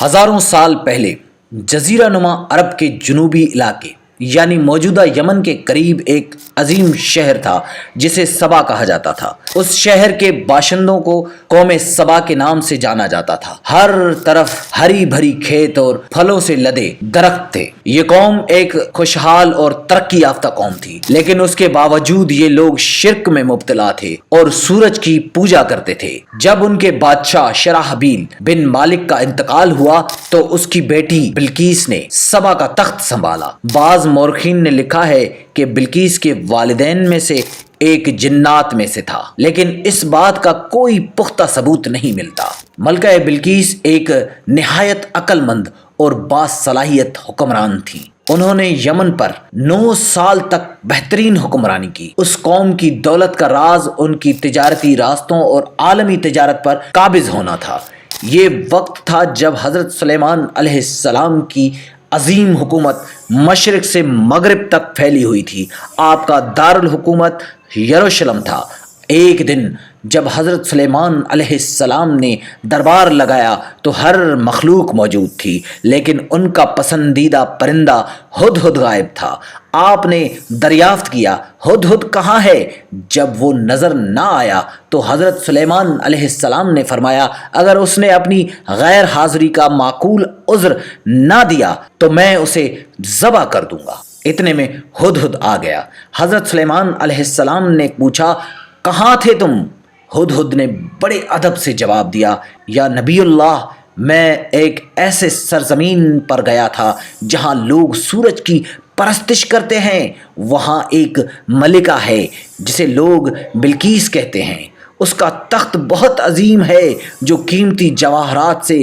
ہزاروں سال پہلے جزیرہ نما عرب کے جنوبی علاقے یعنی موجودہ یمن کے قریب ایک عظیم شہر تھا جسے سبا کہا جاتا تھا۔ اس شہر کے باشندوں کو قوم سبا کے نام سے جانا جاتا تھا۔ ہر طرف ہری بھری کھیت اور پھلوں سے لدے درخت تھے۔ یہ قوم ایک خوشحال اور ترقی یافتہ قوم تھی، لیکن اس کے باوجود یہ لوگ شرک میں مبتلا تھے اور سورج کی پوجا کرتے تھے۔ جب ان کے بادشاہ شراحبیل بن مالک کا انتقال ہوا تو اس کی بیٹی بلقیس نے سبا کا تخت سنبھالا۔ بعض مورخین نے لکھا ہے کہ بلقیس کے والدین میں سے ایک جنات میں سے تھا، لیکن اس بات کا کوئی پختہ ثبوت نہیں ملتا۔ ملکہ بلقیس ایک نہایت عقل مند اور باصلاحیت حکمران تھی۔ انہوں نے یمن پر 9 سال تک بہترین حکمرانی کی۔ اس قوم کی دولت کا راز ان کی تجارتی راستوں اور عالمی تجارت پر قابض ہونا تھا۔ یہ وقت تھا جب حضرت سلیمان علیہ السلام کی عظیم حکومت مشرق سے مغرب تک پھیلی ہوئی تھی۔ آپ کا دارالحکومت یروشلم تھا۔ ایک دن جب حضرت سلیمان علیہ السلام نے دربار لگایا تو ہر مخلوق موجود تھی، لیکن ان کا پسندیدہ پرندہ ہدہد غائب تھا۔ آپ نے دریافت کیا، ہدہد کہاں ہے؟ جب وہ نظر نہ آیا تو حضرت سلیمان علیہ السلام نے فرمایا، اگر اس نے اپنی غیر حاضری کا معقول عذر نہ دیا تو میں اسے ذبح کر دوں گا۔ اتنے میں ہدہد آ گیا۔ حضرت سلیمان علیہ السلام نے پوچھا، کہاں تھے تم؟ ہدہد نے بڑے ادب سے جواب دیا، یا نبی اللہ، میں ایک ایسے سرزمین پر گیا تھا جہاں لوگ سورج کی پرستش کرتے ہیں۔ وہاں ایک ملکہ ہے جسے لوگ بلقیس کہتے ہیں۔ اس کا تخت بہت عظیم ہے جو قیمتی جواہرات سے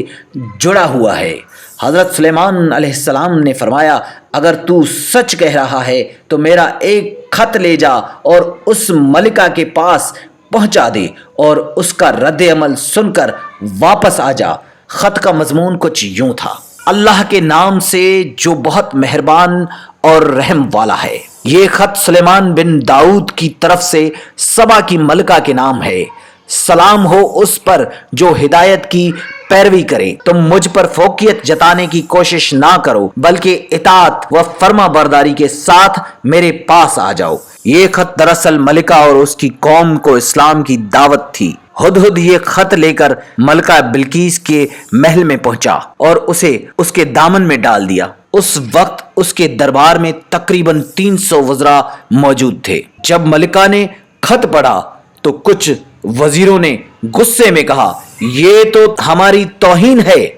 جڑا ہوا ہے۔ حضرت سلیمان علیہ السلام نے فرمایا، اگر تو سچ کہہ رہا ہے تو میرا ایک خط لے جا اور اس ملکہ کے پاس پہنچا دے اور اس کا رد عمل سن کر واپس آ جا۔ خط کا مضمون کچھ یوں تھا، اللہ کے نام سے جو بہت مہربان اور رحم والا ہے۔ یہ خط سلیمان بن داؤد کی طرف سے سبا کی ملکہ کے نام ہے۔ سلام ہو اس پر جو ہدایت کی پیروی کرے۔ تم مجھ پر فوقیت جتانے کی کوشش نہ کرو، بلکہ اطاعت و فرما برداری کے ساتھ میرے پاس آ جاؤ۔ یہ خط دراصل ملکہ اور اس کی قوم کو اسلام کی دعوت تھی۔ ہدہد یہ خط لے کر ملکہ بلقیس کے محل میں پہنچا اور اسے اس کے دامن میں ڈال دیا۔ اس وقت اس کے دربار میں تقریباً 300 وزراء موجود تھے۔ جب ملکہ نے خط پڑھا تو کچھ وزیروں نے غصے میں کہا، یہ تو ہماری توہین ہے۔